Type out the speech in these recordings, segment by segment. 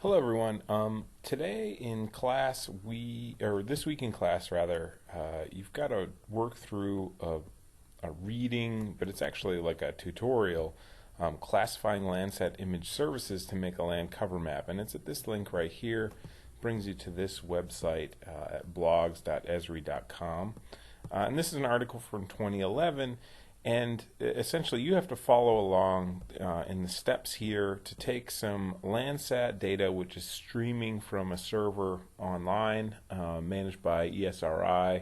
Hello everyone. Today in class this week in class rather, you've got to work through a reading, but it's actually like a tutorial, classifying Landsat image services to make a land cover map. And it's at this link right here, brings you to this website at blogs.esri.com. And this is an article from 2011. And essentially, you have to follow along in the steps here to take some Landsat data, which is streaming from a server online managed by ESRI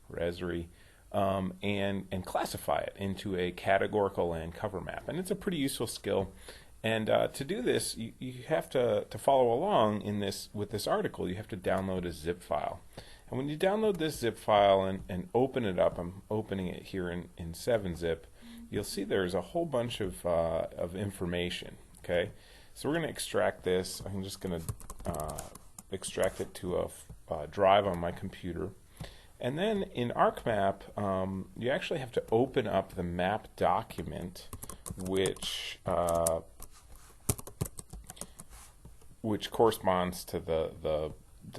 or Esri, and classify it into a categorical land cover map. And it's a pretty useful skill. And to do this, you have to follow along in this with this article. You have to download a zip file. And when you download this zip file and open it up, I'm opening it here in 7-zip, you'll see there's a whole bunch of information. Okay, so we're going to extract this. I'm just going to extract it to a drive on my computer. And then in ArcMap, you actually have to open up the map document, which corresponds to the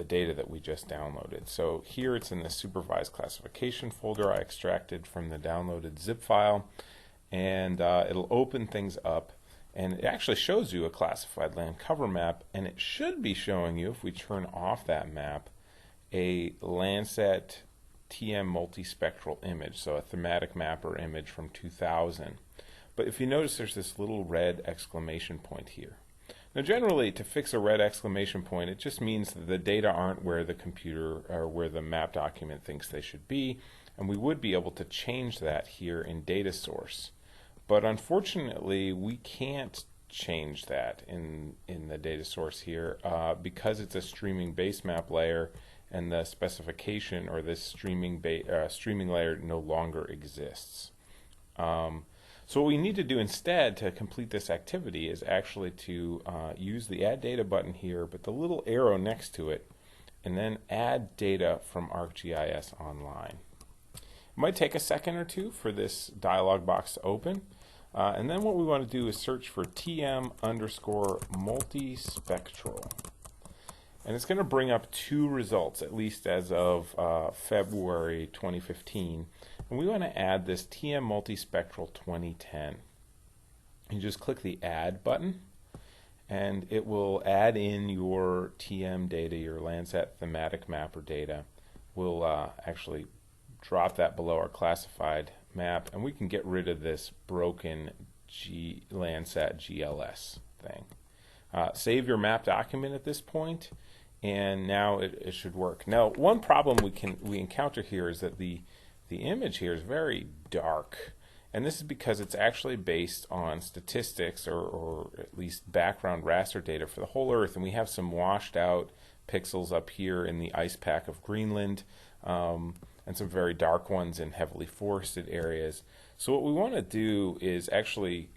data that we just downloaded. So here it's in the supervised classification folder I extracted from the downloaded zip file, and it'll open things up, and it actually shows you a classified land cover map, and it should be showing you, if we turn off that map, a Landsat TM multispectral image, so a thematic mapper image from 2000. But if you notice, there's this little red exclamation point here. Now generally, to fix a red exclamation point, it just means that the data aren't where the computer or where the map document thinks they should be, and we would be able to change that here in data source. But unfortunately, we can't change that in the data source here because it's a streaming base map layer, and the specification or this streaming layer no longer exists. So what we need to do instead to complete this activity is actually to use the Add Data button here, but the little arrow next to it, and then add data from ArcGIS Online. It might take a second or two for this dialog box to open, and then what we want to do is search for TM_multispectral. And it's going to bring up two results, at least as of February 2015. And we want to add this TM Multispectral 2010. You just click the Add button, and it will add in your TM data, your Landsat thematic mapper data. We'll actually drop that below our classified map, and we can get rid of this broken Landsat GLS thing. Save your map document at this point, and now it should work. Now, one problem we encounter here is that the image here is very dark, and this is because it's actually based on statistics or at least background raster data for the whole Earth, and we have some washed out pixels up here in the ice pack of Greenland, and some very dark ones in heavily forested areas. So what we want to do is actually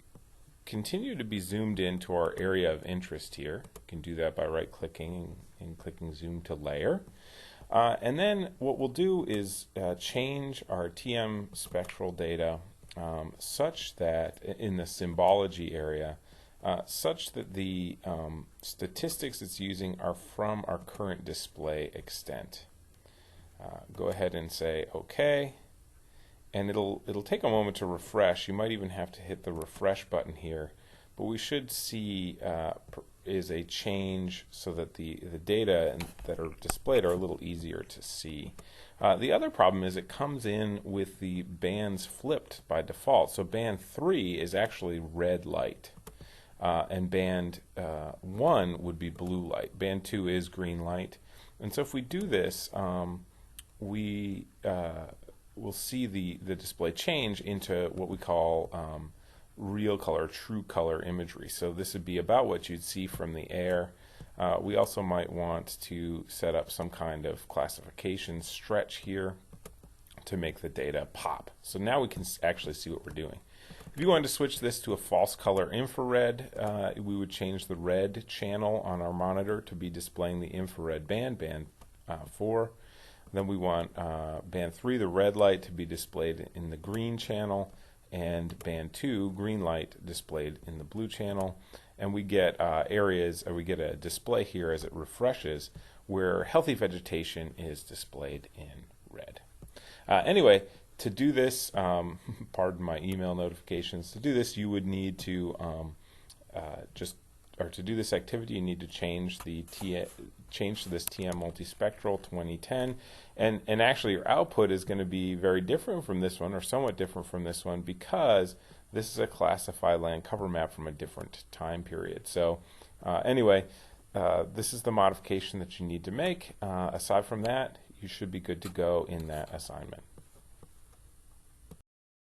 continue to be zoomed into our area of interest here. You can do that by right-clicking and clicking Zoom to Layer. And then what we'll do is change our TM spectral data such that, in the symbology area, such that the statistics it's using are from our current display extent. Go ahead and say OK, and it'll take a moment to refresh. You might even have to hit the refresh button here, but we should see is a change so that the data that are displayed are a little easier to see. The other problem is it comes in with the bands flipped by default. So band 3 is actually red light, and band 1 would be blue light. Band 2 is green light. And so if we do this, we'll see the display change into what we call real color, true color imagery. So this would be about what you'd see from the air. We also might want to set up some kind of classification stretch here to make the data pop. So now we can actually see what we're doing. If you wanted to switch this to a false color infrared, we would change the red channel on our monitor to be displaying the infrared band 4. Then we want band 3, the red light, to be displayed in the green channel, and band 2, green light, displayed in the blue channel. and we get areas, or we get a display here as it refreshes, where healthy vegetation is displayed in red. Anyway, to do this, pardon my email notifications, to do this you would need to to do this activity, you need to change to this TM Multispectral 2010, and actually your output is going to be very different from this one, or somewhat different from this one, because this is a classified land cover map from a different time period. So anyway, this is the modification that you need to make. Aside from that, you should be good to go in that assignment.